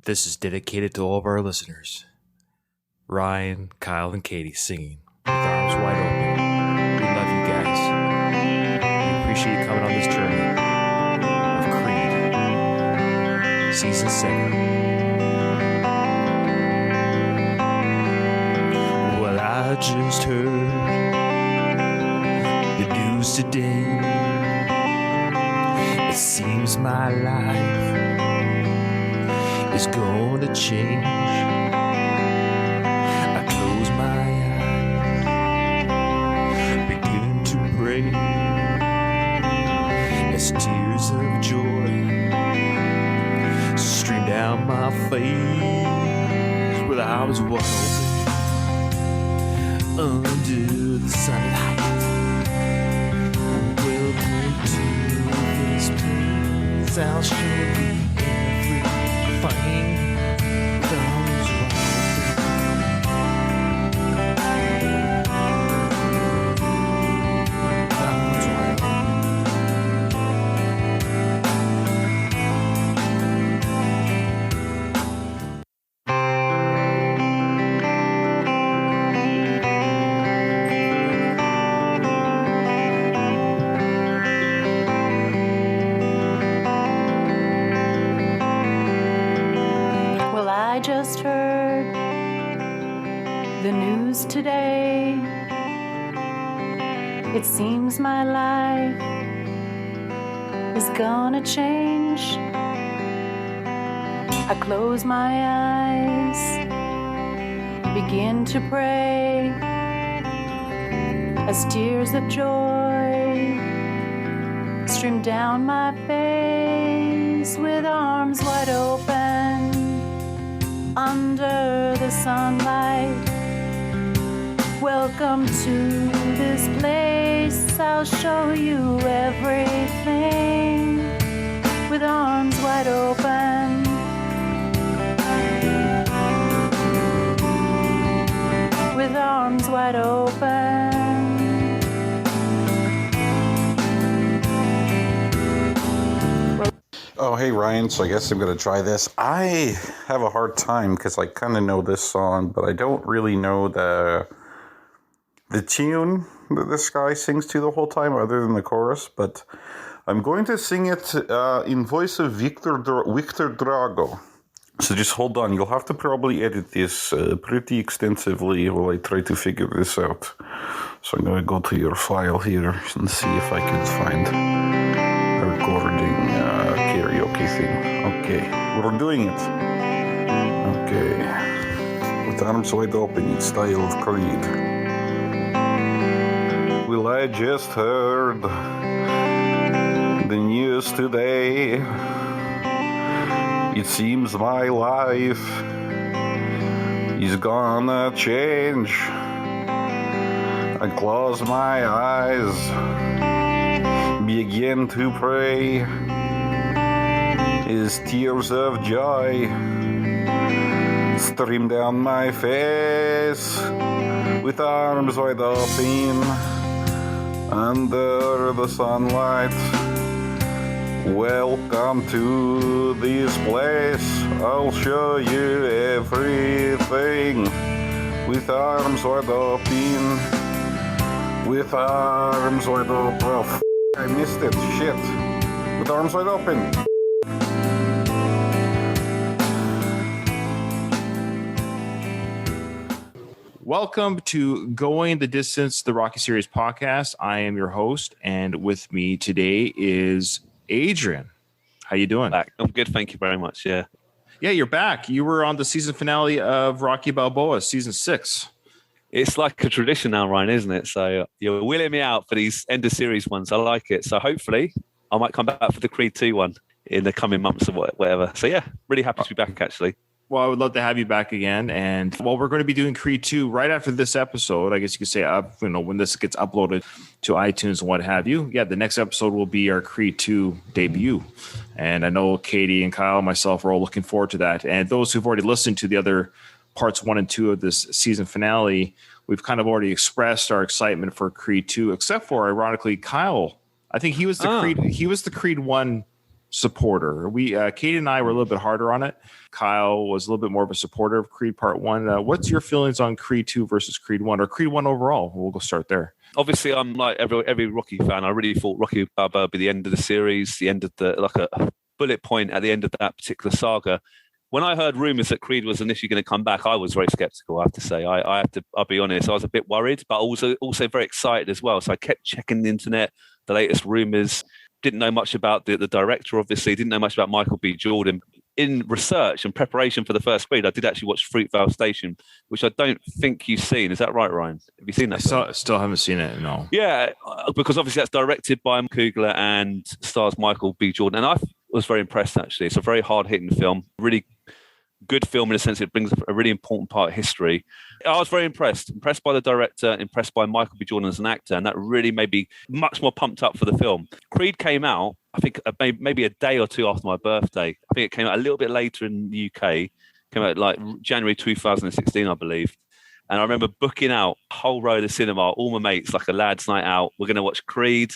This is dedicated to all of our listeners. Ryan, Kyle, and Katie singing with arms wide open. We love you guys. We appreciate you coming on this journey of Creed, Season 7. Well, I just heard the news today. It seems my life is gonna change. I close my eyes, begin to pray, as tears of joy stream down my face with arms wide open under the sunlight. Welcome to this place. I'll show you everything. Those I just heard the news today. It seems my life is gonna change. I close my eyes, begin to pray, as tears of joy stream down my face with arms wide open under the sunlight. Welcome to this place. I'll show you everything with arms wide open. With arms wide open. Oh, hey, Ryan. So I guess I'm going to try this. I have a hard time because I kind of know this song, but I don't really know the tune that this guy sings to the whole time other than the chorus. But I'm going to sing it in voice of Victor Drago. So just hold on. You'll have to probably edit this pretty extensively while I try to figure this out. So I'm going to go to your file here and see if I can find a recording karaoke thing. Okay, we're doing it. Okay, with arms wide open in style of Creed. Well, I just heard the news today. It seems my life is gonna change. I close my eyes, begin to pray, as tears of joy stream down my face with arms wide open under the sunlight. Welcome to this place. I'll show you everything with arms wide open. With arms wide open. Oh, I missed it. Shit. With arms wide open. Welcome to Going the Distance, the Rocky Series podcast. I am your host, and with me today is Adrian. How you doing? Back. I'm good, thank you very much. Yeah, you're back. You were on the season finale of Rocky Balboa, season 6. It's like a tradition now, Ryan, isn't it? So you're wheeling me out for these end of series ones. I like it. So hopefully I might come back for the Creed 2 one in the coming months or whatever. So yeah, really happy to be back actually. Well, I would love to have you back again. And we're going to be doing Creed 2 right after this episode. I guess you could say, when this gets uploaded to iTunes and what have you. Yeah, the next episode will be our Creed 2 debut. And I know Katie and Kyle and myself are all looking forward to that. And those who've already listened to the other parts 1 and 2 of this season finale, we've kind of already expressed our excitement for Creed 2, except for, ironically, Kyle. I think he was the Creed 1 supporter. Katie and I were a little bit harder on it. Kyle was a little bit more of a supporter of Creed Part 1. What's your feelings on Creed 2 versus Creed 1, or Creed 1 overall? We'll go start there. Obviously, I'm like every Rocky fan. I really thought Rocky Balboa would be the end of the series, the end of a bullet point at the end of that particular saga. When I heard rumors that Creed was initially going to come back, I was very skeptical, I have to say. I'll be honest, I was a bit worried, but also very excited as well. So I kept checking the internet, the latest rumors. Didn't know much about the director, obviously. Didn't know much about Michael B. Jordan. In research and preparation for the first Creed, I did actually watch Fruitvale Station, which I don't think you've seen. Is that right, Ryan? Have you seen that? Still haven't seen it, no. Yeah, because obviously that's directed by Coogler and stars Michael B. Jordan. And I was very impressed, actually. It's a very hard-hitting film, really good film in the sense it brings a really important part of history. I was very impressed by the director, impressed by Michael B. Jordan as an actor, and that really made me much more pumped up for the film. Creed came out, I think, maybe a day or two after my birthday. I think it came out a little bit later in the UK. Came out like January 2016, I believe. And I remember booking out a whole row of the cinema, all my mates, like a lad's night out. We're going to watch Creed.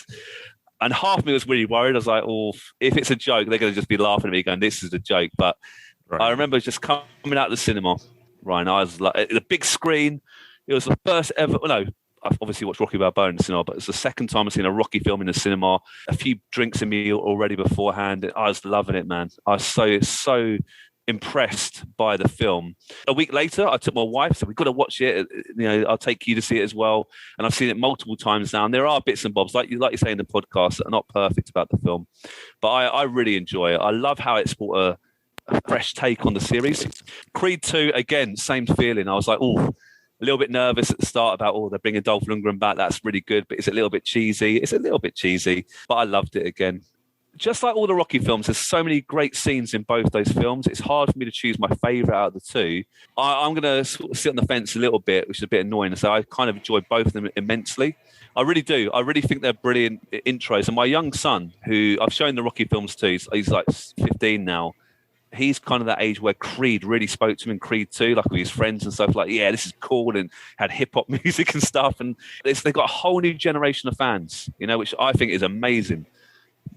And half of me was really worried. I was like, oh, if it's a joke, they're going to just be laughing at me going, this is a joke. But right. I remember just coming out of the cinema, Ryan. I was like, the big screen. It was the first ever. Well, no, I've obviously watched Rocky Balboa in the cinema, but it's the second time I've seen a Rocky film in the cinema. A few drinks in me already beforehand. I was loving it, man. I was so impressed by the film. A week later, I took my wife, so we've got to watch it. I'll take you to see it as well. And I've seen it multiple times now. And there are bits and bobs, like you say in the podcast, that are not perfect about the film. But I really enjoy it. I love how it's brought a fresh take on the series. Creed 2, again, same feeling. I was like, a little bit nervous at the start about, they're bringing Dolph Lundgren back. That's really good, but it's a little bit cheesy. But I loved it again. Just like all the Rocky films, there's so many great scenes in both those films. It's hard for me to choose my favourite out of the two. I'm going to sort of sit on the fence a little bit, which is a bit annoying. So I kind of enjoy both of them immensely. I really do. I really think they're brilliant intros. And my young son, who I've shown the Rocky films to, he's like 15 now. He's kind of that age where Creed really spoke to him in Creed 2, like with his friends and stuff, like, yeah, this is cool, and had hip-hop music and stuff. And they've got a whole new generation of fans, which I think is amazing.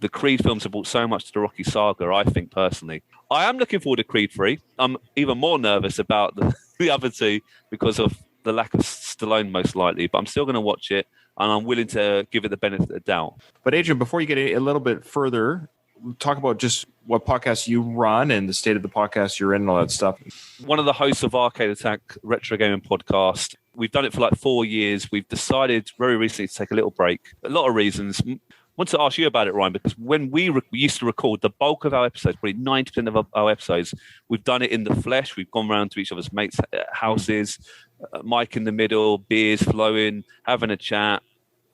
The Creed films have brought so much to the Rocky saga, I think, personally. I am looking forward to Creed 3. I'm even more nervous about the other two because of the lack of Stallone, most likely. But I'm still going to watch it, and I'm willing to give it the benefit of the doubt. But Adrian, before you get a little bit further, talk about just what podcast you run and the state of the podcast you're in and all that stuff. One of the hosts of Arcade Attack Retro Gaming Podcast. We've done it for like 4 years. We've decided very recently to take a little break. A lot of reasons. I want to ask you about it, Ryan, because when we used to record the bulk of our episodes, probably 90% of our episodes, we've done it in the flesh. We've gone around to each other's mates' houses, mic in the middle, beers flowing, having a chat,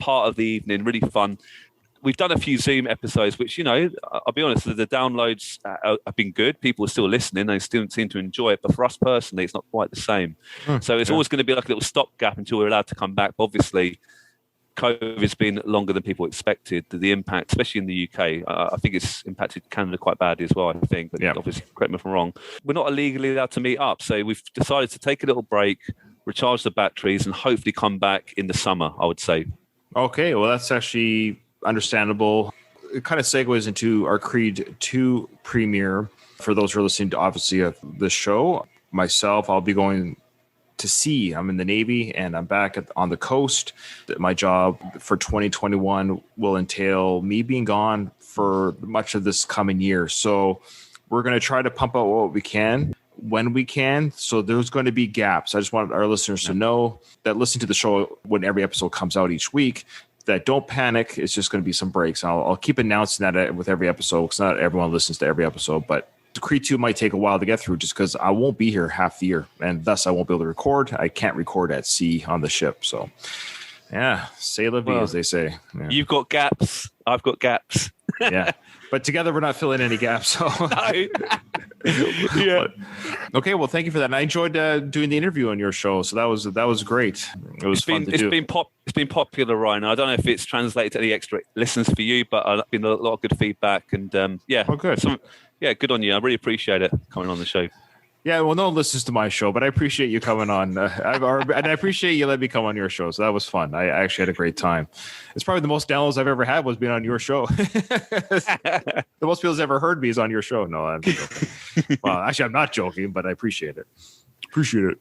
part of the evening, really fun. We've done a few Zoom episodes, which, I'll be honest, the downloads have been good. People are still listening. They still seem to enjoy it. But for us personally, it's not quite the same. So it's always going to be like a little stopgap until we're allowed to come back. But obviously, COVID's been longer than people expected. The impact, especially in the UK, I think it's impacted Canada quite badly as well, I think. But obviously, correct me if I'm wrong. We're not legally allowed to meet up. So we've decided to take a little break, recharge the batteries, and hopefully come back in the summer, I would say. Okay, well, that's actually understandable. It kind of segues into our Creed 2 premiere. For those who are listening to, obviously, the show, myself, I'll be going to sea. I'm in the Navy and I'm back on the coast. My job for 2021 will entail me being gone for much of this coming year. So we're going to try to pump out what we can when we can. So there's going to be gaps. I just want our listeners to know that listen to the show when every episode comes out each week, that don't panic. It's just going to be some breaks. I'll keep announcing that with every episode because not everyone listens to every episode, but Creed 2 might take a while to get through just because I won't be here half the year, and thus I won't be able to record. I can't record at sea on the ship. So, yeah, c'est la vie, as they say. Yeah. You've got gaps. I've got gaps. Yeah, but together we're not filling any gaps. So, no. Yeah. Okay, well, thank you for that. And I enjoyed doing the interview on your show, so that was great. It was fun to do. It's been popular, Ryan. I don't know if it's translated to any extra listens for you, but I've been a lot of good feedback, and Oh, good. Yeah, good on you. I really appreciate it coming on the show. Yeah, well, no one listens to my show, but I appreciate you coming on. And I appreciate you letting me come on your show. So that was fun. I actually had a great time. It's probably the most downloads I've ever had was being on your show. The most people's ever heard me is on your show. No, I'm joking. Well, actually, I'm not joking, but I appreciate it. Appreciate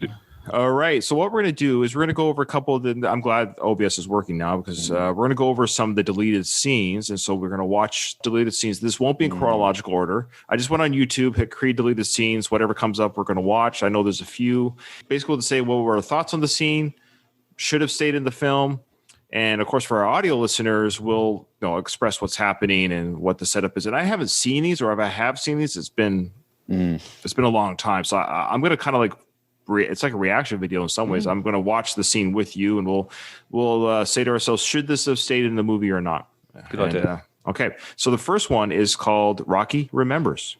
it. All right. So what we're going to do is we're going to go over a couple of the. I'm glad OBS is working now because we're going to go over some of the deleted scenes, and so we're going to watch deleted scenes. This won't be in chronological order. I just went on YouTube, hit Creed deleted scenes. Whatever comes up, we're going to watch. I know there's a few. Basically, to say what were our thoughts on the scene, should have stayed in the film, and of course for our audio listeners, we'll express what's happening and what the setup is. And I haven't seen these, or if I have seen these, it's been a long time. So I'm going to kind of like. It's like a reaction video in some ways. I'm going to watch the scene with you, and we'll say to ourselves, should this have stayed in the movie or not? Good idea. Okay, so the first one is called Rocky Remembers.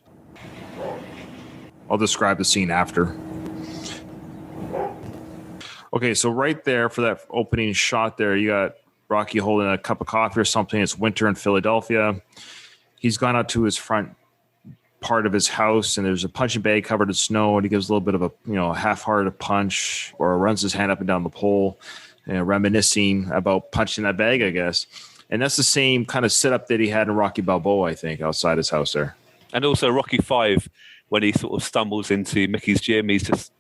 I'll describe the scene after. Okay, so right there for that opening shot there, you got Rocky holding a cup of coffee or something. It's winter in Philadelphia. He's gone out to his front part of his house, and there's a punching bag covered in snow, and he gives a little bit of a half-hearted punch, or runs his hand up and down the pole, reminiscing about punching that bag, I guess. And that's the same kind of setup that he had in Rocky Balboa, I think, outside his house there. And also Rocky V, when he sort of stumbles into Mickey's gym, he's just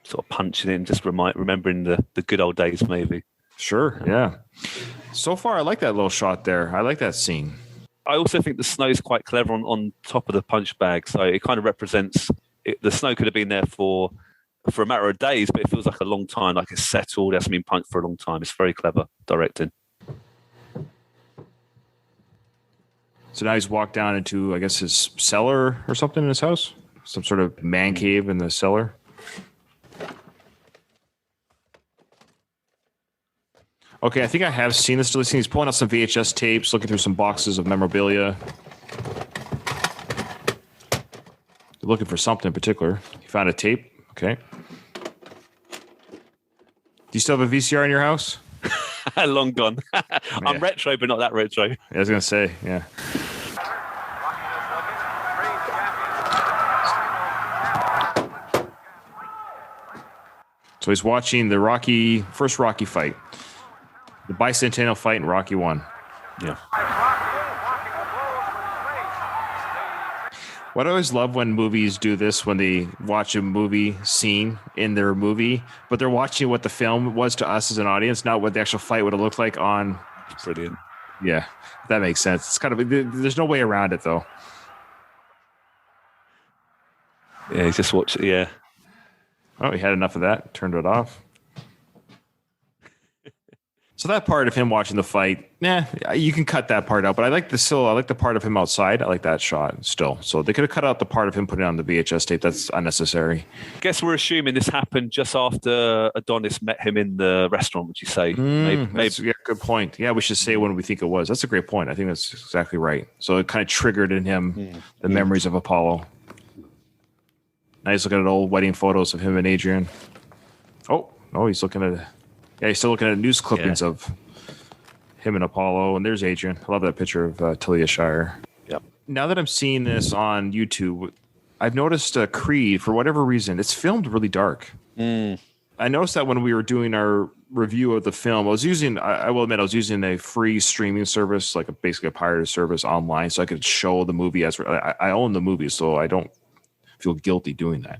sort of punching it and just remembering the good old days, maybe. Sure, yeah. So far, I like that little shot there. I like that scene. I also think the snow is quite clever on top of the punch bag. So it kind of represents the snow could have been there for a matter of days, but it feels like a long time, like it's settled. It hasn't been punched for a long time. It's very clever directing. So now he's walked down into, I guess, his cellar or something in his house, some sort of man cave in the cellar. Okay, I think I have seen this. He's pulling out some VHS tapes, looking through some boxes of memorabilia. Looking for something in particular. He found a tape. Okay. Do you still have a VCR in your house? Long gone. I'm retro, but not that retro. Yeah, I was going to say, yeah. So he's watching the first Rocky fight. The bicentennial fight in Rocky 1. Yeah. What I always love when movies do this, when they watch a movie scene in their movie, but they're watching what the film was to us as an audience, not what the actual fight would have looked like on. Brilliant. Yeah, that makes sense. It's kind of, there's no way around it though. Yeah, he's just watching. Yeah. Oh, he had enough of that. Turned it off. So that part of him watching the fight, you can cut that part out. But I like the part of him outside. I like that shot still. So they could have cut out the part of him putting on the VHS tape. That's unnecessary. Guess we're assuming this happened just after Adonis met him in the restaurant, would you say? Maybe. Yeah, good point. Yeah, we should say when we think it was. That's a great point. I think that's exactly right. So it kind of triggered in him the memories of Apollo. Nice looking at old wedding photos of him and Adrian. Oh, he's looking at... Yeah, he's still looking at news clippings of him and Apollo, and there's Adrian. I love that picture of Talia Shire. Yep. Now that I'm seeing this on YouTube, I've noticed Creed, for whatever reason, it's filmed really dark. I noticed that when we were doing our review of the film, I will admit, I was using a free streaming service, like basically a pirated service online, so I could show the movie as I own the movie, so I don't feel guilty doing that.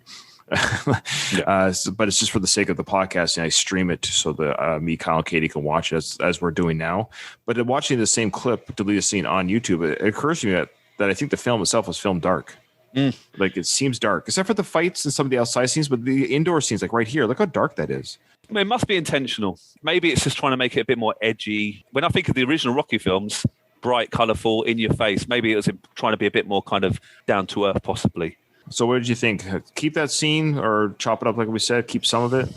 But it's just for the sake of the podcast, and I stream it so that me, Kyle, and Katie can watch it as we're doing now. But watching the same clip, deleted scene on YouTube, it occurs to me that I think the film itself was filmed dark. Like it seems dark, except for the fights and some of the outside scenes, but the indoor scenes, like right here, look how dark that is. I mean, it must be intentional. Maybe it's just trying to make it a bit more edgy. When I think of the original Rocky films, bright, colourful, in your face, maybe it was trying to be a bit more kind of down to earth, possibly. So what did you think? Keep that scene or chop it up like we said? Keep some of it?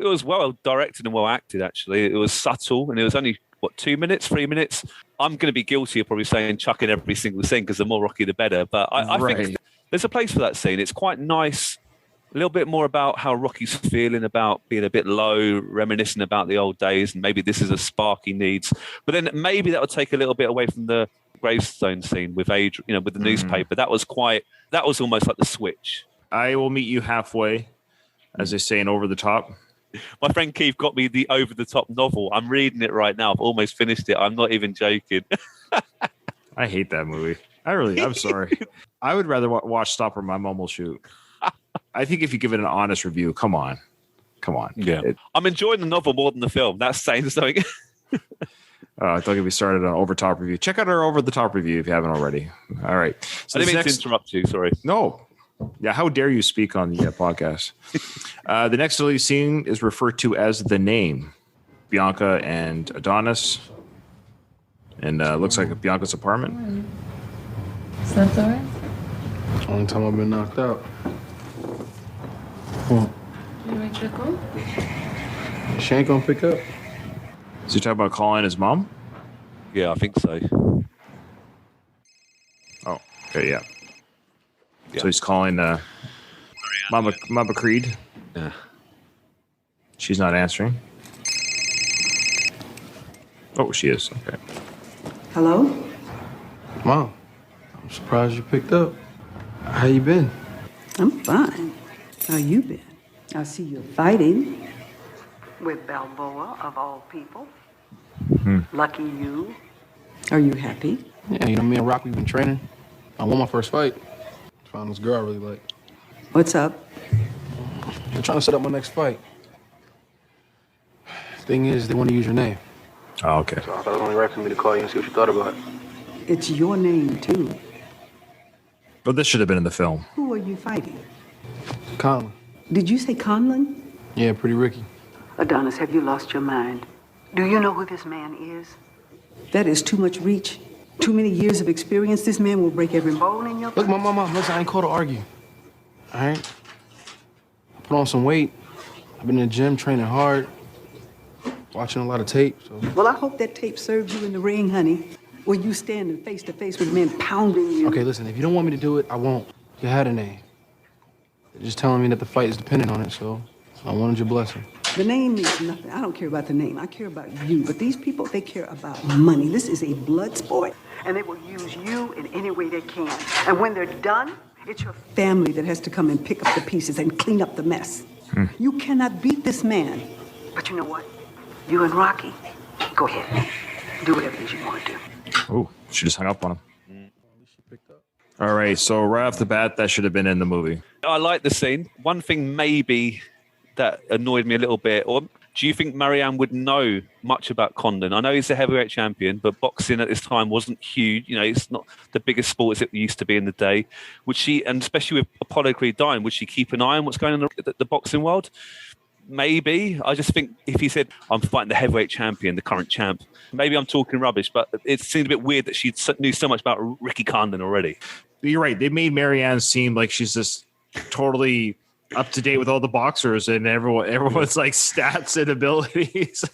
It was well directed and well acted, actually. It was subtle, and it was only, 2 minutes, 3 minutes? I'm going to be guilty of probably saying chuck in every single scene because the more Rocky, the better. But I think there's a place for that scene. It's quite nice. A little bit more about how Rocky's feeling about being a bit low, reminiscing about the old days, and maybe this is a spark he needs. But then maybe that would take a little bit away from the gravestone scene with Adrian, with the newspaper. That was almost like the switch. I will meet you halfway, as they say in Over the Top. My friend Keith got me the Over the Top novel. I'm reading it right now. I've almost finished it. I'm not even joking. I hate that movie. I'm sorry. I would rather watch Stop or My Mom Will Shoot. I think if you give it an honest review, come on. Yeah. I'm enjoying the novel more than the film. That's saying something. Don't get me started on Over Top review. Check out our Over the Top review if you haven't already. All right. So I didn't mean to interrupt you. Sorry. No. Yeah, how dare you speak on the podcast? The next deleted scene is referred to as The Name. Bianca and Adonis. And looks like Bianca's apartment. Slept all right? Only time I've been knocked out. Well, You ready to go? she ain't gonna pick up. Is he talking about calling his mom? Yeah, I think so. Oh, okay, yeah. So he's calling Mama Creed. Yeah. She's not answering. Oh, she is. Okay. Hello? Mom, I'm surprised you picked up. How you been? I'm fine. How you been? I see you're fighting. With Balboa, of all people. Lucky you. Are you happy? Yeah, you know, me and Rock, we've been training. I won my first fight. Found this girl I really like. What's up? They're trying to set up my next fight. Thing is, they want to use your name. Oh, okay. So I thought it was only right for me to call you and see what you thought about it. It's your name, too. But this should have been in the film. Who are you fighting? Conlon. Did you say Conlon? Yeah, Pretty Ricky. Adonis, have you lost your mind? Do you know who this man is? That is too much reach. Too many years of experience. This man will break every bone in your Look, body. Mom, listen, I ain't called to argue. All right? I put on some weight. I've been in the gym training hard. Watching a lot of tape, so... Well, I hope that tape serves you in the ring, honey. Where you standing face to face with men pounding you. Okay, listen, if you don't want me to do it, I won't. You had a name. They're just telling me that the fight is dependent on it, so I wanted your blessing. The name means nothing. I don't care about the name. I care about you. But these people, they care about money. This is a blood sport. And they will use you in any way they can. And when they're done, it's your family that has to come and pick up the pieces and clean up the mess. You cannot beat this man. But you know what? You and Rocky, go ahead. Do whatever it is you want to do. Oh, she just hung up on him. All right, so right off the bat, that should have been in the movie. I like the scene. One thing maybe that annoyed me a little bit, or do you think Marianne would know much about Condon? I know he's a heavyweight champion, but boxing at this time wasn't huge. You know, it's not the biggest sport as it used to be in the day. Would she, and especially with Apollo Creed dying, would she keep an eye on what's going on in the boxing world? Maybe. I just think if he said, I'm fighting the heavyweight champion, the current champ, maybe I'm talking rubbish, but it seemed a bit weird that she knew so much about Ricky Condon already. You're right. They made Marianne seem like she's just totally up to date with all the boxers and everyone's like stats and abilities.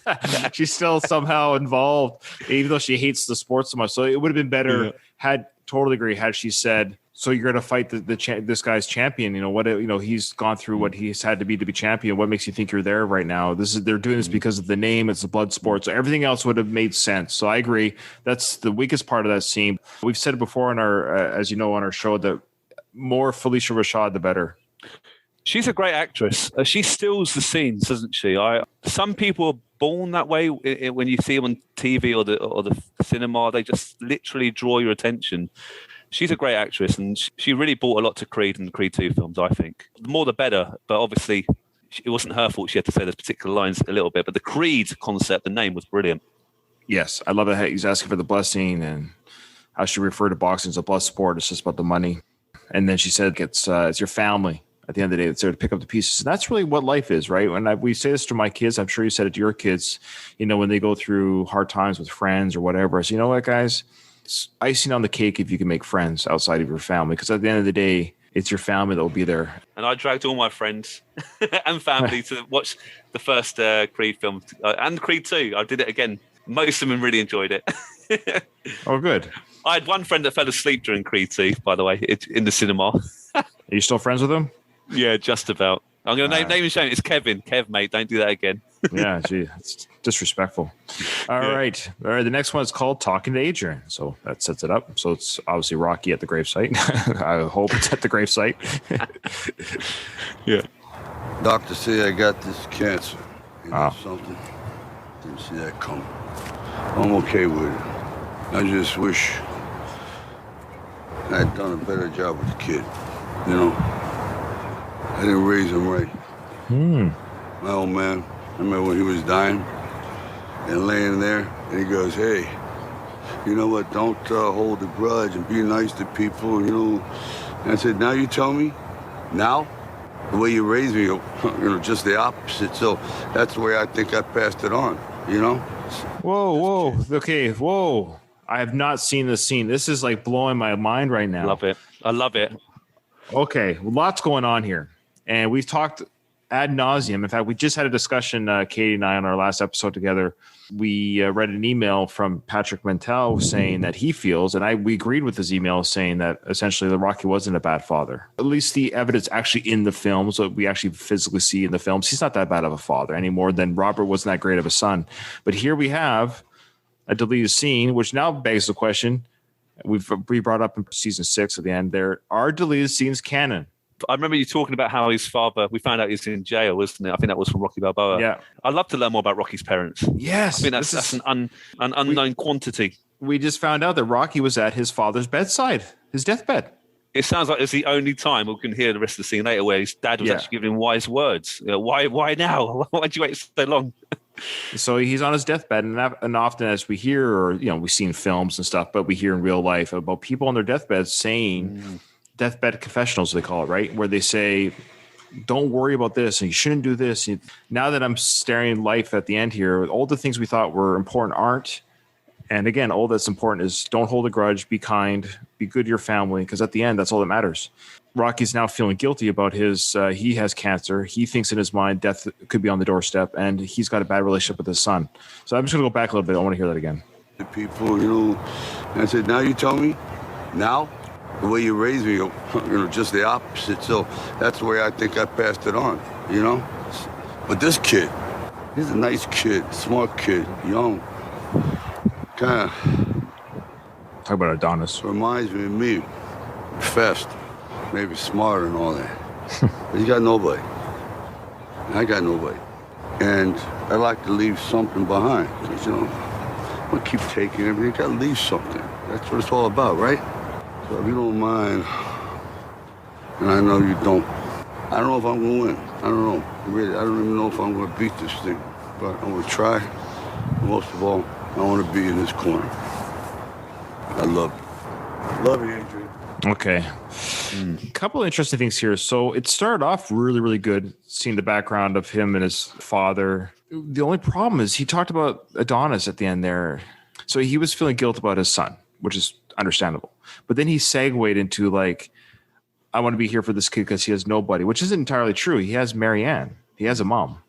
She's still somehow involved, even though she hates the sport so much. So it would have been better totally agree, had she said, so you're going to fight this guy's champion. You know what? You know, he's gone through what he's had to be champion. What makes you think you're there right now? They're doing this because of the name. It's a blood sport. So everything else would have made sense. So I agree. That's the weakest part of that scene. We've said it before in our, as you know, on our show, that more Felicia Rashad, the better. She's a great actress. She steals the scenes, doesn't she? Some people are born that way. When you see them on TV or the cinema, they just literally draw your attention. She's a great actress, and she really brought a lot to Creed and the Creed 2 films, I think. The more the better, but obviously it wasn't her fault she had to say those particular lines a little bit. But the Creed concept, the name was brilliant. Yes, I love it. He's asking for the blessing and how she referred to boxing as a blood sport. It's just about the money. And then she said it's your family. At the end of the day, it's there to pick up the pieces. And that's really what life is, right? When we say this to my kids, I'm sure you said it to your kids, you know, when they go through hard times with friends or whatever. I say, you know what, guys? It's icing on the cake if you can make friends outside of your family, because at the end of the day, it's your family that will be there. And I dragged all my friends and family to watch the first Creed film and Creed 2. I did it again. Most of them really enjoyed it. Oh, good. I had one friend that fell asleep during Creed 2, by the way, in the cinema. Are you still friends with him? Yeah, just about. I'm going to name and shame. It's Kevin. Kev, mate, don't do that again. Yeah, gee, it's disrespectful. All right. The next one is called Talking to Adrian. So that sets it up. So it's obviously Rocky at the gravesite. I hope it's at the gravesite. Yeah. Doctor say I got this cancer. You know something? Didn't see that coming. I'm okay with it. I just wish I had done a better job with the kid. You know? I didn't raise him right. My old man, I remember when he was dying and laying there, and he goes, hey, you know what, don't hold a grudge and be nice to people, you know. And I said, now you tell me? Now? The way you raised me, you know, just the opposite. So that's the way I think I passed it on, you know? Whoa. Okay, whoa. I have not seen this scene. This is like blowing my mind right now. Love it. I love it. Okay, lots going on here. And we've talked ad nauseum. In fact, we just had a discussion, Katie and I, on our last episode together. We read an email from Patrick Mantel saying that he feels, and we agreed with his email, saying that essentially the Rocky wasn't a bad father. At least the evidence actually in the films, what we actually physically see in the films, he's not that bad of a father any more than Robert wasn't that great of a son. But here we have a deleted scene, which now begs the question we brought up in season 6 at the end. There are deleted scenes canon. I remember you talking about how his father, we found out he's in jail, wasn't it? I think that was from Rocky Balboa. Yeah. I'd love to learn more about Rocky's parents. Yes. I think that's an unknown quantity. We just found out that Rocky was at his father's bedside, his deathbed. It sounds like it's the only time we can hear the rest of the scene later where his dad was actually giving him wise words. You know, why now? Why'd you wait so long? So he's on his deathbed, and often as we hear, or we've seen films and stuff, but we hear in real life about people on their deathbeds saying deathbed confessionals, they call it, right? Where they say, don't worry about this, and you shouldn't do this. Now that I'm staring life at the end here, all the things we thought were important aren't. And again, all that's important is don't hold a grudge, be kind, be good to your family, because at the end, that's all that matters. Rocky's now feeling guilty about he has cancer. He thinks in his mind death could be on the doorstep, and he's got a bad relationship with his son. So I'm just going to go back a little bit. I want to hear that again. The people, you know, and I said, now you tell me? Now? The way you raised me, you know, just the opposite. So that's the way I think I passed it on, you know? But this kid, he's a nice kid, smart kid, young. Kind of Talk about Adonis. reminds me of me, fast, maybe smarter and all that. But he's got nobody. I got nobody. And I like to leave something behind. Because, you know, I'm going to keep taking everything. You got to leave something. That's what it's all about, right? So if you don't mind, and I know you don't, I don't know if I'm going to win. I don't know. Really, I don't even know if I'm going to beat this thing. But I'm going to try. Most of all, I want to be in his corner. I love you. Love you, Adrian. Okay. A couple of interesting things here. So it started off really, really good, seeing the background of him and his father. The only problem is he talked about Adonis at the end there. So he was feeling guilt about his son, which is understandable. But then he segued into like, I want to be here for this kid because he has nobody, which isn't entirely true. He has Marianne. He has a mom.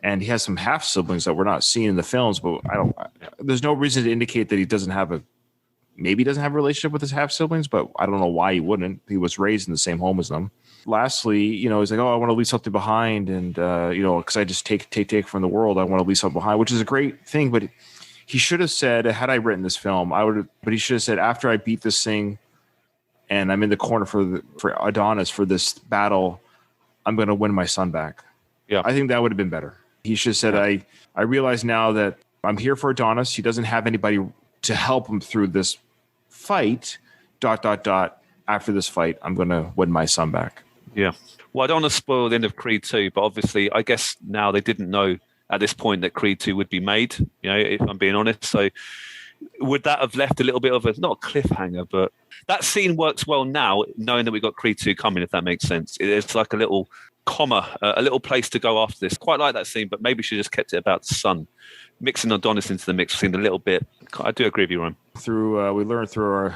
And he has some half siblings that we're not seeing in the films, but there's no reason to indicate that he doesn't have a relationship with his half siblings, but I don't know why he wouldn't. He was raised in the same home as them. Lastly, he's like, oh, I want to leave something behind. And, because I just take from the world, I want to leave something behind, which is a great thing. But he should have said, had I written this film, but he should have said, after I beat this thing and I'm in the corner for Adonis for this battle, I'm going to win my son back. Yeah. I think that would have been better. He should have said, I realize now that I'm here for Adonis. He doesn't have anybody to help him through this fight, ... After this fight, I'm going to win my son back. Yeah. Well, I don't want to spoil the end of Creed 2, but obviously, I guess now they didn't know at this point that Creed 2 would be made, if I'm being honest. So would that have left a little bit of not a cliffhanger, but that scene works well now, knowing that we've got Creed 2 coming, if that makes sense. It's like a little comma, a little place to go after this. Quite like that scene, but maybe she just kept it about the son. Mixing Adonis into the mix seemed a little bit. I do agree with you, Ryan. We learned through our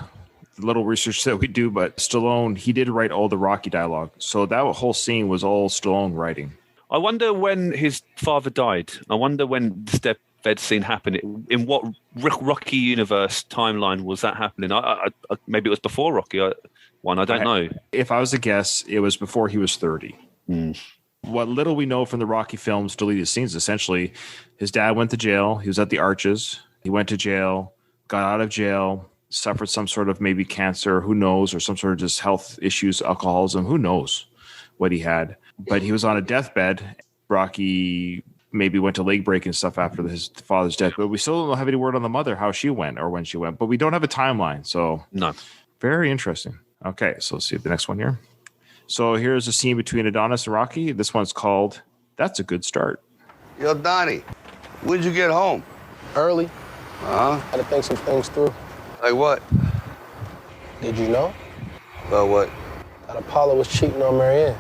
little research that we do, but Stallone, he did write all the Rocky dialogue. So that whole scene was all Stallone writing. I wonder when his father died. I wonder when this deathbed scene happened. In what Rocky universe timeline was that happening? Maybe it was before Rocky one. I don't know. If I was to guess, it was before he was 30. What little we know from the Rocky films, deleted scenes, essentially, his dad went to jail. He was at the Arches. He went to jail, got out of jail, suffered some sort of maybe cancer, who knows, or some sort of just health issues, alcoholism, who knows what he had. But he was on a deathbed. Rocky maybe went to leg break and stuff after his father's death. But we still don't have any word on the mother, how she went or when she went. But we don't have a timeline. So No. very interesting. Okay, so let's see the next one here. So here's a scene between Adonis and Rocky. This one's called That's a Good Start. Yo, Donnie, when'd you get home? Early, Huh? had to think some things through. Like what? Did you know Well, what? that Apollo was cheating on Marianne?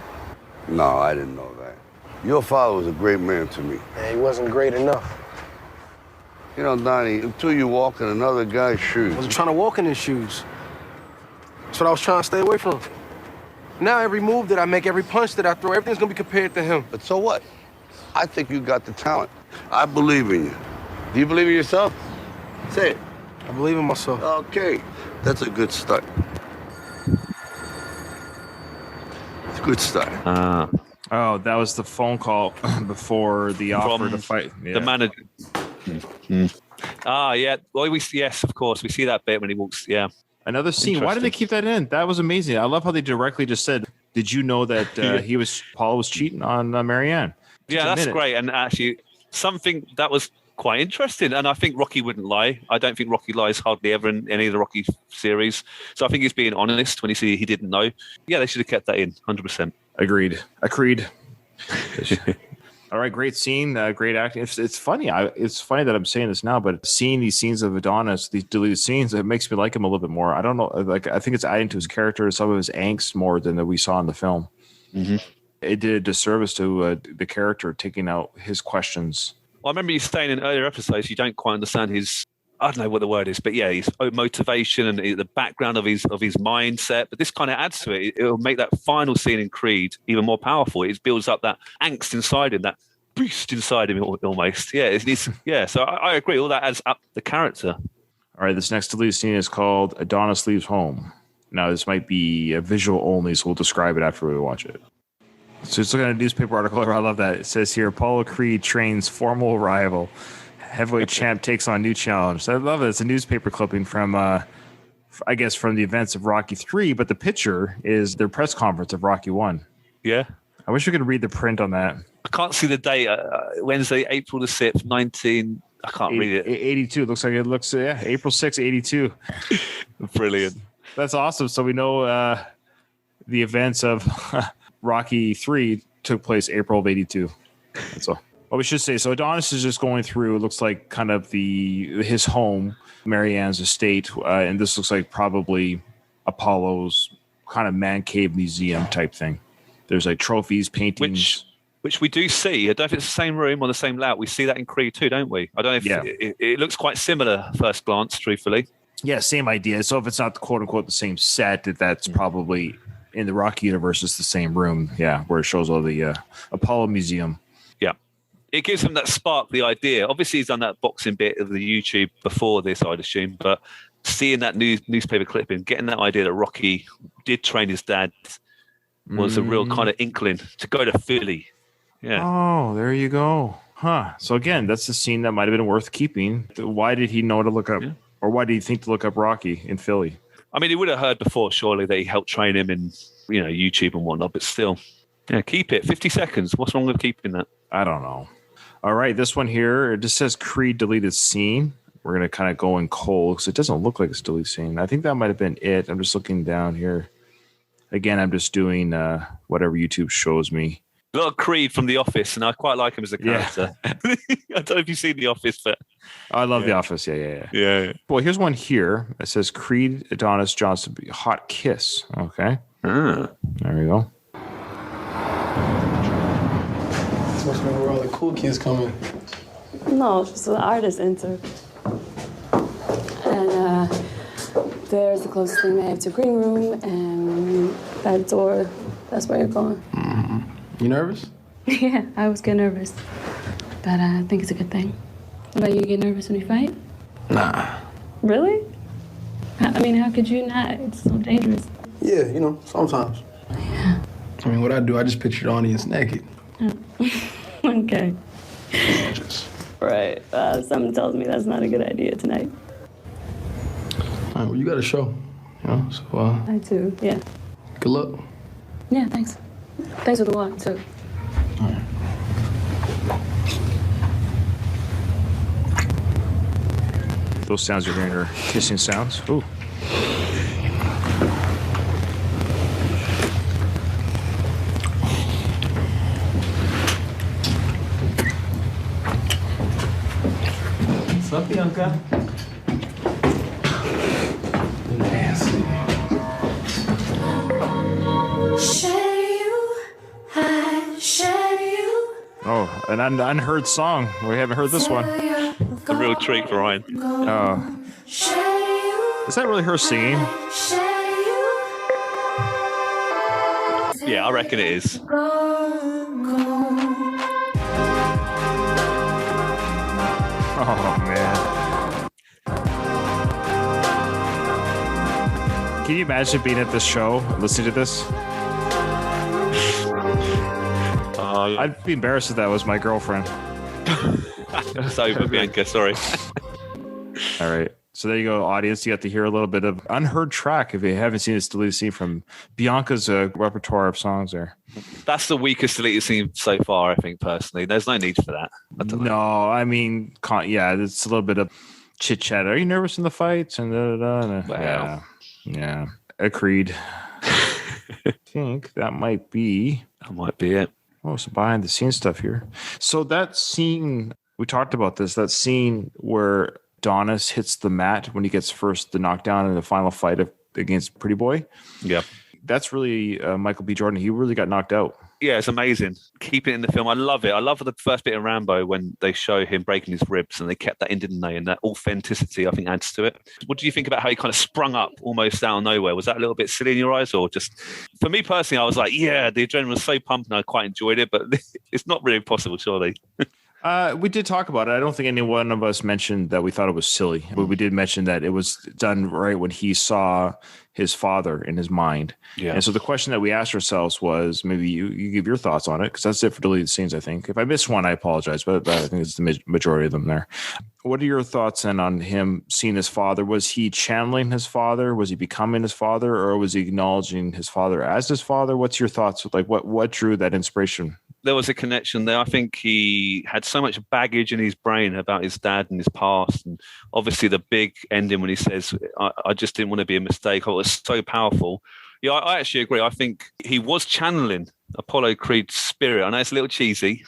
No, I didn't know that. Your father was a great man to me. And he wasn't great enough. You know, Donnie, until you walk in another guy's shoes. I wasn't trying to walk in his shoes. That's what I was trying to stay away from. Now every move that I make, every punch that I throw, everything's gonna be compared to him. But so what? I think you got the talent. I believe in you. Do you believe in yourself? Say it. I believe in myself. Okay, that's a good start. It's a good start. Oh, that was the phone call before the offer to fight. Yeah. The manager. Yeah. Well, yes, of course. We see that bit when he walks. Yeah. Another scene. Why did they keep that in? That was amazing. I love how they directly just said, "Did you know that Paul was cheating on Marianne?" Yeah, that's great. And actually, something that was quite interesting. And I think Rocky wouldn't lie. I don't think Rocky lies hardly ever in any of the Rocky series. So I think he's being honest when he didn't know. Yeah, they should have kept that in, 100%. Agreed. All right, great scene, great acting. It's funny. It's funny that I'm saying this now, but seeing these scenes of Adonis, these deleted scenes, it makes me like him a little bit more. I don't know. Like, I think it's adding to his character, some of his angst more than that we saw in the film. Mm-hmm. It did a disservice to the character, taking out his questions. Well, I remember you saying in earlier episodes you don't quite understand his, I don't know what the word is, but yeah, his motivation and the background of his mindset. But this kind of adds to it. It'll make that final scene in Creed even more powerful. It builds up that angst inside him, that beast inside him almost. Yeah, yeah. So I agree. All that adds up the character. All right, this next deleted scene is called Adonis Leaves Home. Now, this might be a visual only, so we'll describe it after we watch it. So just looking at a newspaper article, I love that. It says here, Apollo Creed trains formal rival. Heavyweight champ takes on new challenge. So I love it. It's a newspaper clipping from, I guess, from the events of Rocky 3, but the picture is their press conference of Rocky 1. Yeah. I wish we could read the print on that. I can't see the date. Wednesday, April the 6th, 19... I can't read it. 82. Looks like it looks, April 6th, 82. Brilliant. That's awesome. So we know the events of Rocky 3 took place April of 82. That's all. Well, we should say, so Adonis is just going through, it looks like kind of his home, Marianne's estate, and this looks like probably Apollo's kind of man cave museum type thing. There's like trophies, paintings. Which we do see. I don't know if it's the same room or the same layout. We see that in Creed too, don't we? I don't know if it looks quite similar at first glance, truthfully. Yeah, same idea. So if it's not quote unquote the same set, that's probably in the Rocky universe, it's the same room. Yeah, where it shows all the Apollo Museum. Yeah. It gives him that spark, the idea. Obviously, he's done that boxing bit of the YouTube before this, I'd assume, but seeing that newspaper clipping, getting that idea that Rocky did train his dad was a real kind of inkling to go to Philly. Yeah. Oh, there you go. Huh. So again, that's the scene that might have been worth keeping. Why did he know to look up, or why did he think to look up Rocky in Philly? I mean, he would have heard before, surely, that he helped train him in, YouTube and whatnot, but still. Yeah, keep it. 50 seconds. What's wrong with keeping that? I don't know. All right, this one here, it just says Creed deleted scene. We're going to kind of go in cold because it doesn't look like it's deleted scene. I think that might have been it. I'm just looking down here. Again, I'm just doing whatever YouTube shows me. A lot of Creed from The Office, and I quite like him as a character. Yeah. I don't know if you've seen The Office, but... I love The Office, yeah. Well, here's one here. It says Creed, Adonis, Johnson, hot kiss. Okay. There we go. This must be where all the cool kids come in. No, just the artists enter. And there's the closest thing they have to green room, and that door, that's where you're going. Mm-hmm. You nervous? Yeah, I always get nervous. But I think it's a good thing. What about you, get nervous when you fight? Nah. Really? I mean, how could you not? It's so dangerous. Yeah, sometimes. Yeah. I mean, what I do, I just picture the audience naked. Okay. Right. Something tells me that's not a good idea tonight. All right, well, you got a show, you know, so I too. Yeah. good luck. Yeah. Thanks. Thanks for the wine too. All right. Those sounds you're hearing are kissing sounds. Ooh. What's up, Bianca? Nasty. Oh, an unheard song. We haven't heard this one. A real treat for Ryan. Oh. Is that really her singing? Yeah, I reckon it is. Oh, man. Can you imagine being at this show, listening to this? I'd be embarrassed if that was my girlfriend. It's over, Bianca. Sorry. All right. So there you go, audience. You got to hear a little bit of unheard track. If you haven't seen this deleted scene from Bianca's repertoire of songs there. That's the weakest deleted scene so far, I think, personally. There's no need for that. I don't know. No, I mean, yeah, it's a little bit of chit chat. Are you nervous in the fights? And Wow. Yeah. Agreed. I think that might be it. Oh, some behind the scenes stuff here. So that scene, we talked about this, that scene where Adonis hits the mat when he gets the knockdown in the final fight against Pretty Boy. Yeah. That's really Michael B. Jordan. He really got knocked out. Yeah, it's amazing. Keep it in the film. I love it. I love the first bit of Rambo when they show him breaking his ribs, and they kept that in, didn't they? And that authenticity, I think, adds to it. What do you think about how he kind of sprung up almost out of nowhere? Was that a little bit silly in your eyes, or just for me personally? I was like, yeah, the adrenaline was so pumped, and I quite enjoyed it. But it's not really possible, surely. We did talk about it. I don't think any one of us mentioned that we thought it was silly, but we did mention that it was done right when he saw his father in his mind. Yeah. And so the question that we asked ourselves was, maybe you give your thoughts on it, because that's it for deleted scenes, I think. If I missed one, I apologize, but I think it's the majority of them there. What are your thoughts then on him seeing his father? Was he channeling his father? Was he becoming his father? Or was he acknowledging his father as his father? What's your thoughts? Like what drew that inspiration? There was a connection there. I think he had so much baggage in his brain about his dad and his past. And obviously the big ending when he says, I just didn't want to be a mistake. It was so powerful. Yeah, I actually agree. I think he was channeling Apollo Creed's spirit. I know it's a little cheesy,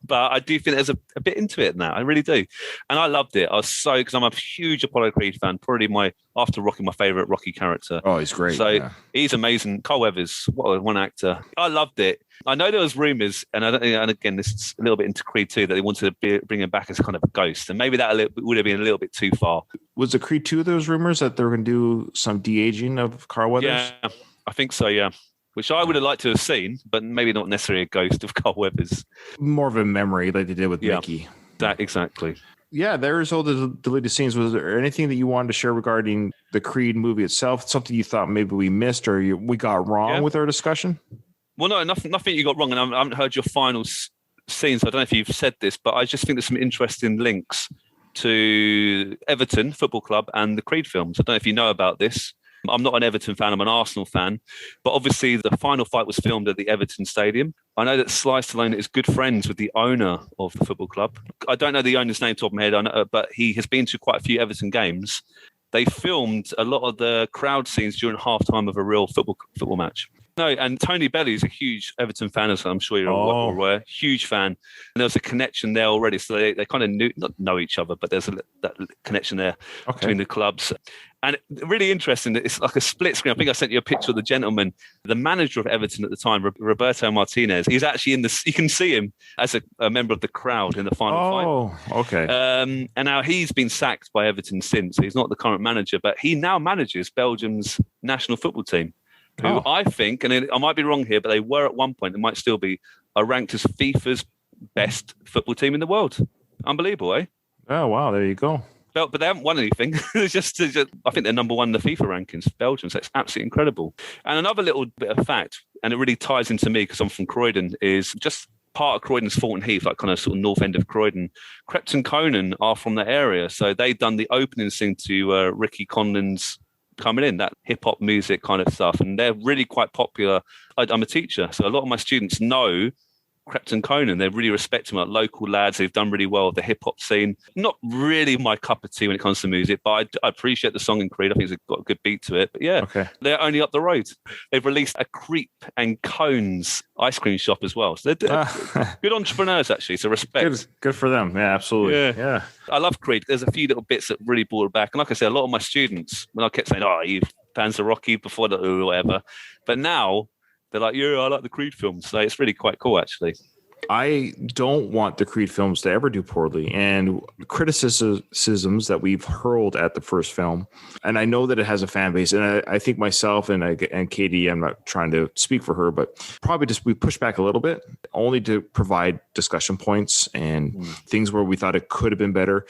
but I do think there's a bit into it now. I really do. And I loved it. Because I'm a huge Apollo Creed fan, probably after Rocky, my favorite Rocky character. Oh, he's great. So he's amazing. Carl Weathers, what one actor. I loved it. I know there was rumors, and again, this is a little bit into Creed 2, that they wanted to bring him back as kind of a ghost. And maybe that would have been a little bit too far. Was it Creed 2 those rumors that they were going to do some de-aging of Carl Weathers? Yeah, I think so, yeah. Which I would have liked to have seen, but maybe not necessarily a ghost of Carl Weathers. More of a memory like they did with Mickey. Exactly. Yeah, there's all the deleted scenes. Was there anything that you wanted to share regarding the Creed movie itself? Something you thought maybe we missed or we got wrong with our discussion? Well, no, nothing you got wrong. And I haven't heard your final scenes. So I don't know if you've said this, but I just think there's some interesting links to Everton Football Club and the Creed films. I don't know if you know about this. I'm not an Everton fan, I'm an Arsenal fan. But obviously the final fight was filmed at the Everton Stadium. I know that Sly Stallone is good friends with the owner of the football club. I don't know the owner's name top of my head, but he has been to quite a few Everton games. They filmed a lot of the crowd scenes during halftime of a real football match. No, and Tony Belly is a huge Everton fan, as I'm sure you're aware. Huge fan. And there was a connection there already. So they kind of not know each other, but there's that connection there between the clubs. And really interesting, it's like a split screen. I think I sent you a picture of the gentleman, the manager of Everton at the time, Roberto Martinez. He's actually you can see him as a member of the crowd in the final fight. Oh, okay. And now he's been sacked by Everton since. He's not the current manager, but he now manages Belgium's national football team. Who I think, and I might be wrong here, but they were at one point, they might still be, are ranked as FIFA's best football team in the world. Unbelievable, eh? Oh, wow. There you go. But they haven't won anything. It's just, I think they're number one in the FIFA rankings, Belgium. So it's absolutely incredible. And another little bit of fact, and it really ties into me because I'm from Croydon, is just part of Croydon's Thornton Heath, like kind of sort of north end of Croydon. Krept and Conan are from that area. So they've done the opening thing to Ricky Condon's Coming In, that hip hop music kind of stuff. And they're really quite popular. I'm a teacher, so a lot of my students know Krept and Conan. They really respect him, like local lads. They've done really well with the hip hop scene. Not really my cup of tea when it comes to music, but I appreciate the song in Creed. I think it's got a good beat to it. But yeah, They're only up the road. They've released a Creep and Cones ice cream shop as well. So they're good entrepreneurs, actually. So respect. Good for them. Yeah, absolutely. Yeah. I love Creed. There's a few little bits that really brought it back. And like I said, a lot of my students, when I kept saying, "Oh, you fans of Rocky," before that or whatever, but now they're like, "Yeah, I like the Creed films." So it's really quite cool, actually. I don't want the Creed films to ever do poorly, and criticisms that we've hurled at the first film. And I know that it has a fan base, and I think myself and Katie, I'm not trying to speak for her, but probably just we push back a little bit, only to provide discussion points and things where we thought it could have been better.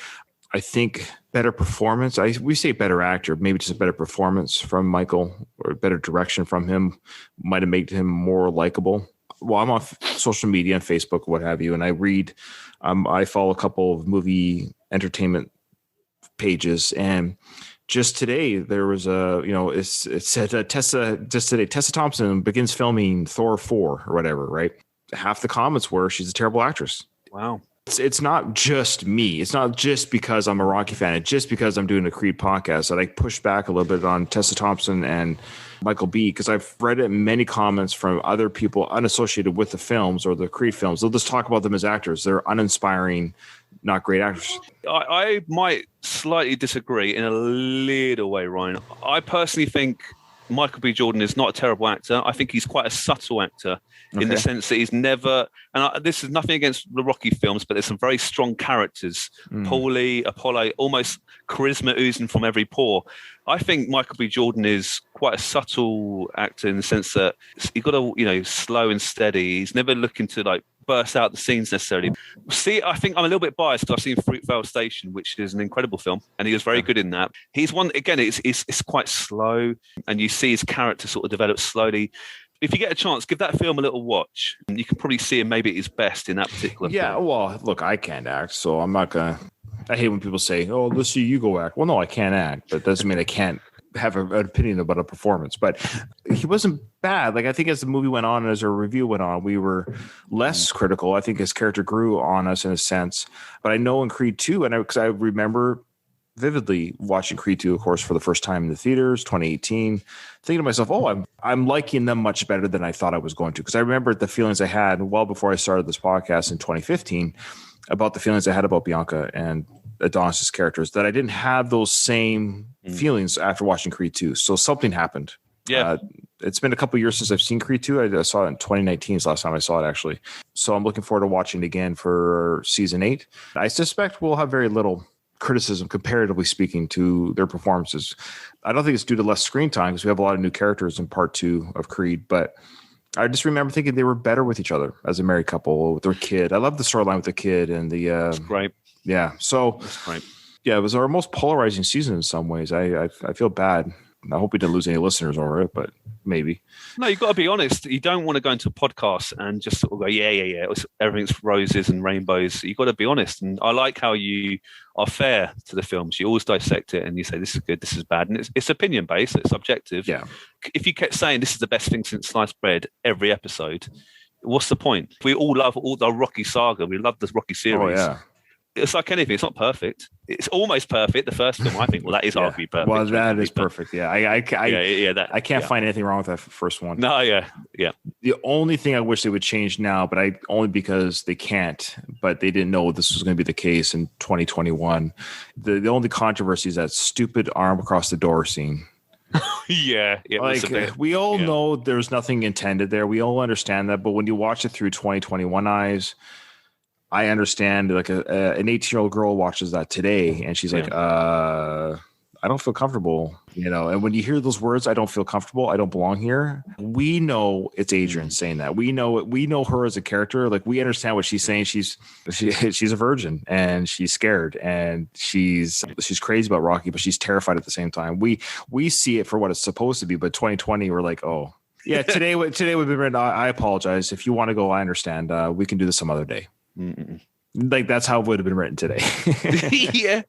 I think better performance. We say better actor, maybe just a better performance from Michael or better direction from him might have made him more likable. Well, I'm on social media and Facebook, what have you, and I read. I follow a couple of movie entertainment pages, and just today there was it said Tessa Thompson begins filming Thor 4 or whatever. Right, half the comments were she's a terrible actress. Wow. It's not just me. It's not just because I'm a Rocky fan. It's just because I'm doing a Creed podcast that I push back a little bit on Tessa Thompson and Michael B, because I've read it many comments from other people unassociated with the films or the Creed films. They'll just talk about them as actors. They're uninspiring, not great actors. I might slightly disagree in a little way, Ryan. I personally think Michael B. Jordan is not a terrible actor. I think he's quite a subtle actor in the sense that he's never, and this is nothing against the Rocky films, but there's some very strong characters. Paulie, Apollo, almost charisma oozing from every pore. I think Michael B. Jordan is quite a subtle actor in the sense that you've got to, slow and steady. He's never looking to like burst out the scenes necessarily. See, I think I'm a little bit biased because I've seen Fruitvale Station, which is an incredible film, and he was very good in that. He's one, again, it's quite slow, and you see his character sort of develop slowly. If you get a chance, give that film a little watch. You can probably see him maybe at his best in that particular film. Well, look, I can't act, so I'm not going to... I hate when people say, "Oh, let's see you go act." Well, no, I can't act, but it doesn't mean I can't have an opinion about a performance. But he wasn't bad. Like, I think as the movie went on and as our review went on, we were less critical. I think his character grew on us in a sense. But I know in Creed 2, and because I remember vividly watching Creed 2, of course, for the first time in the theaters, 2018, thinking to myself, "Oh, I'm liking them much better than I thought I was going to." Because I remember the feelings I had well before I started this podcast in 2015 about the feelings I had about Bianca and Adonis's characters, that I didn't have those same feelings after watching Creed 2. So something happened. Yeah. It's been a couple of years since I've seen Creed 2. I saw it in 2019 is the last time I saw it, actually. So I'm looking forward to watching it again for season 8. I suspect we'll have very little criticism, comparatively speaking, to their performances. I don't think it's due to less screen time because we have a lot of new characters in part 2 of Creed, but I just remember thinking they were better with each other as a married couple with their kid. I love the storyline with the kid and the. That's great. Yeah. So. That's great. Yeah, it was our most polarizing season in some ways. I feel bad. I hope we didn't lose any listeners over it, but maybe. No, you've got to be honest. You don't want to go into a podcast and just sort of go, yeah. Everything's roses and rainbows. You've got to be honest. And I like how you are fair to the films. You always dissect it and you say, this is good, this is bad. And it's opinion-based, it's subjective. Yeah. If you kept saying this is the best thing since sliced bread every episode, what's the point? We all love all the Rocky saga. We love the Rocky series. Oh, yeah. It's like anything. It's not perfect. It's almost perfect. The first film, I think, well, that is arguably perfect. Well, that is perfect. Yeah. I can't yeah. find anything wrong with that first one. No, yeah. The only thing I wish they would change now, but only because they can't, but they didn't know this was going to be the case in 2021. The only controversy is that stupid arm across the door scene. Yeah. We all know there's nothing intended there. We all understand that. But when you watch it through 2021 eyes, I understand, like an 18-year-old girl watches that today and she's like, I don't feel comfortable, and when you hear those words, I don't feel comfortable, I don't belong here. We know it's Adrian saying that. We know her as a character. Like, we understand what she's saying. She's a virgin and she's scared and she's crazy about Rocky, but she's terrified at the same time. We see it for what it's supposed to be, but 2020, we're like, oh, Yeah, today would have been written. I apologize. If you want to go, I understand. We can do this some other day. Mm-mm. Like that's how it would have been written today. Yeah.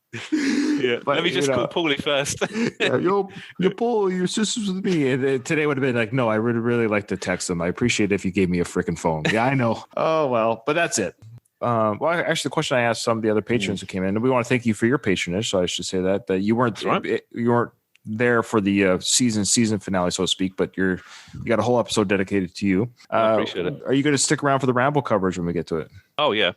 But, Let me just call Paulie first. Yeah, you pull your sisters with me. And today would have been like, no, I would really like to text them. I appreciate it if you gave me a freaking phone. Yeah, I know. Oh well, but that's it. Well, actually, the question I asked some of the other patrons who came in, and we want to thank you for your patronage. So I should say that you weren't there for the season finale, so to speak, but you got a whole episode dedicated to you. I appreciate it. Are you going to stick around for the Rambo coverage when we get to it? Oh yeah,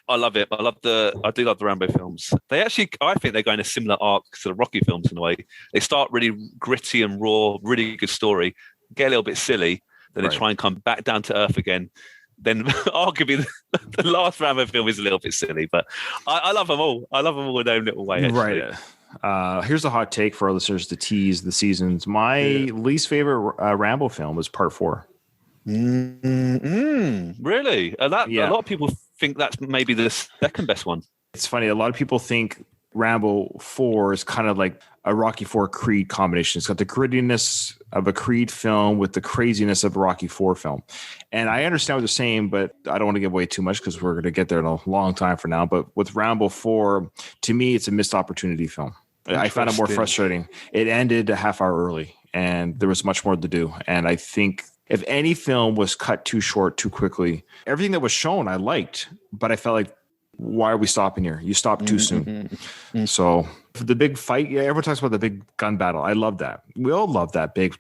I love it. I do love the Rambo films. They actually, I think they're going a similar arc to the Rocky films in a way. They start really gritty and raw, really good story, get a little bit silly, then they try and come back down to earth again. Then arguably the last Rambo film is a little bit silly, but I love them all. I love them all in their own little way. Actually. Right. Here's a hot take for our listeners to tease the seasons. My least favorite Rambo film is Part 4. Really? A lot of people think that's maybe the second best one. It's funny. A lot of people think Rambo 4 is kind of like a Rocky 4 Creed combination. It's got the grittiness of a Creed film with the craziness of a Rocky 4 film. And I understand what they're saying, but I don't want to give away too much because we're going to get there in a long time from now. But with Rambo 4, to me, it's a missed opportunity film. I found it more frustrating. It ended a half hour early and there was much more to do. And I think if any film was cut too short, too quickly, everything that was shown I liked, but I felt like, why are we stopping here? You stopped too soon. So for the big fight, everyone talks about the big gun battle. I love that. We all love that big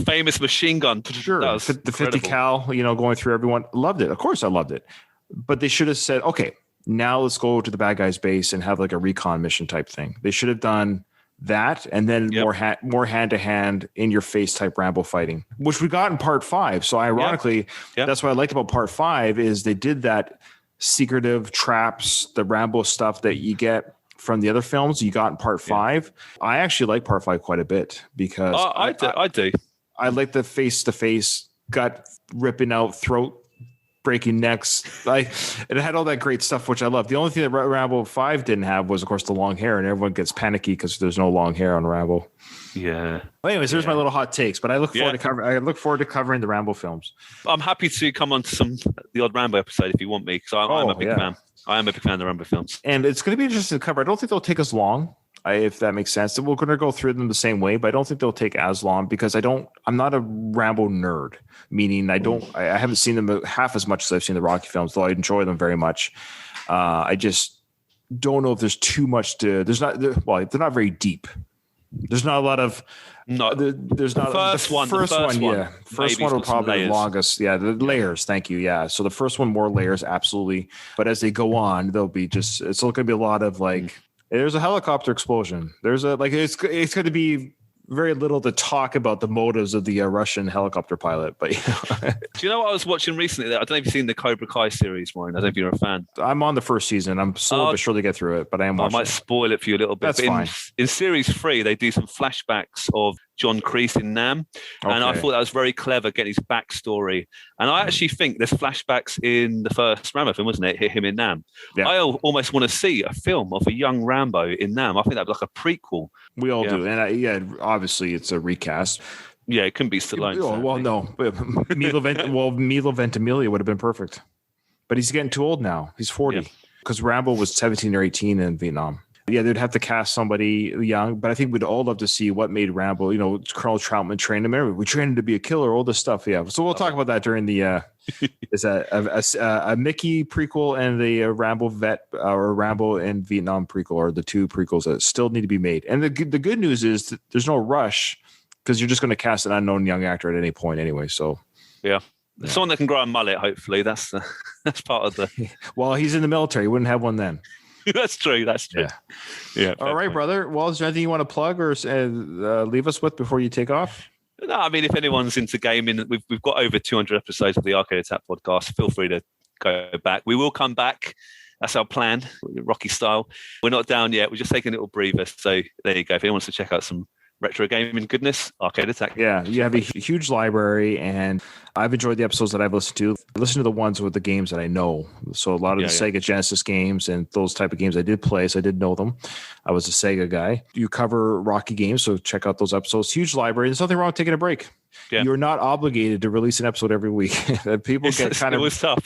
famous machine gun. Sure, the 50 cal, going through everyone. Loved it. Of course, I loved it. But they should have said, okay, now let's go to the bad guy's base and have like a recon mission type thing. They should have done that and then more hand to hand in your face type Rambo fighting, which we got in Part 5. So ironically, that's what I liked about Part 5 is they did that secretive traps, the Rambo stuff that you get from the other films you got in Part 5. I actually like Part 5 quite a bit because I do. I like the face to face, gut ripping out, throat breaking necks. It had all that great stuff, which I love. The only thing that Rambo 5 didn't have was, of course, the long hair, and everyone gets panicky because there's no long hair on Rambo. Yeah. Well, anyways, there's my little hot takes, but I look forward to covering the Rambo films. I'm happy to come on to the odd Rambo episode if you want me, because I'm a big fan. I am a big fan of the Rambo films. And it's going to be interesting to cover. I don't think they'll take us long, if that makes sense. We're going to go through them the same way, but I don't think they'll take as long because I'm not a Rambo nerd, meaning I haven't seen them half as much as I've seen the Rocky films, though I enjoy them very much. I just don't know if there's too much they're not very deep. There's not a lot of there's not the first one will probably be the longest. Yeah, the layers. Thank you. Yeah, so the first one more layers, absolutely. But as they go on, they'll be it's going to be a lot of like there's a helicopter explosion. There's it's going to be very little to talk about the motives of the Russian helicopter pilot. But do you know what I was watching recently? I don't know if you've seen the Cobra Kai series, Maureen. I don't know if you're a fan. I'm on the first season. I'm slowly but surely get through it, but I am watching. I might spoil it for you a little bit. That's fine. In series 3, they do some flashbacks of John Kreese in Nam, and I thought that was very clever, getting his backstory. And I actually think there's flashbacks in the first Rambo film, wasn't it? Him in Nam. Yeah. I almost want to see a film of a young Rambo in Nam. I think that'd be like a prequel. We all do, and obviously it's a recast. Yeah, it couldn't be Stallone. Oh, well, no, Milo Ventimiglia would have been perfect, but he's getting too old now. He's 40 because Rambo was 17 or 18 in Vietnam. Yeah, they'd have to cast somebody young, but I think we'd all love to see what made Rambo. Colonel Troutman trained him. We trained him to be a killer. All this stuff. Yeah, so we'll talk about that during the. Is a Mickey prequel and the Rambo vet or Rambo and Vietnam prequel are the two prequels that still need to be made. And the good news is that there's no rush because you're just going to cast an unknown young actor at any point anyway. So someone that can grow a mullet. Hopefully, that's part of the. Well, he's in the military. He wouldn't have one then. That's true. Yeah. All right, brother. Well, is there anything you want to plug or leave us with before you take off? No, I mean, if anyone's into gaming, we've got over 200 episodes of the Arcade Attack podcast. Feel free to go back. We will come back. That's our plan, Rocky style. We're not down yet. We're just taking a little breather. So there you go. If anyone wants to check out some retro gaming goodness, Arcade Attack. Yeah, you have a huge library, and I've enjoyed the episodes that I've listened to. I listen to the ones with the games that I know. So a lot of the Sega Genesis games and those type of games I did play, so I did know them. I was a Sega guy. You cover Rocky games, so check out those episodes. Huge library. There's nothing wrong with taking a break. Yeah. you're not obligated to release an episode every week. People get kind it of was tough.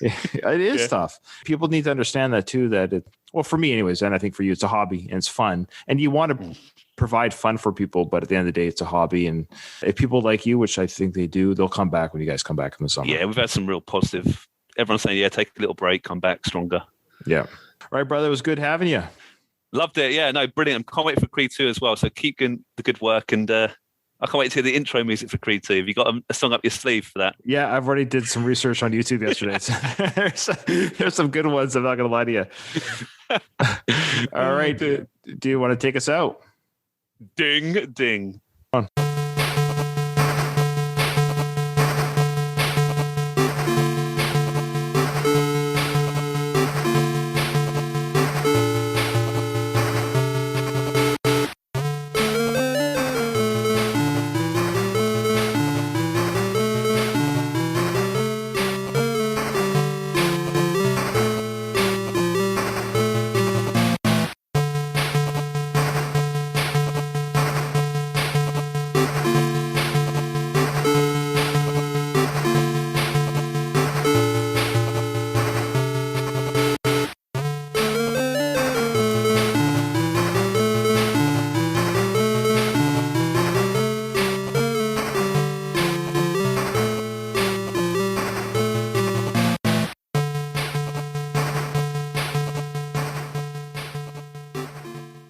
it is tough. People need to understand that too, well, for me anyways, and I think for you, it's a hobby and it's fun, and you want to provide fun for people, but at the end of the day, it's a hobby. And if people like you, which I think they do, they'll come back when you guys come back in the summer. Yeah, we've had some real positive. Everyone's saying, yeah, take a little break, come back stronger. Yeah. All right, brother. It was good having you. Loved it. Yeah, no, brilliant. Can't wait for Creed 2 as well. So keep doing the good work, and I can't wait to hear the intro music for Creed 2. Have you got a song up your sleeve for that? Yeah, I've already did some research on YouTube yesterday. There's some good ones. I'm not going to lie to you. All right. Do you want to take us out? Ding, ding. Come on.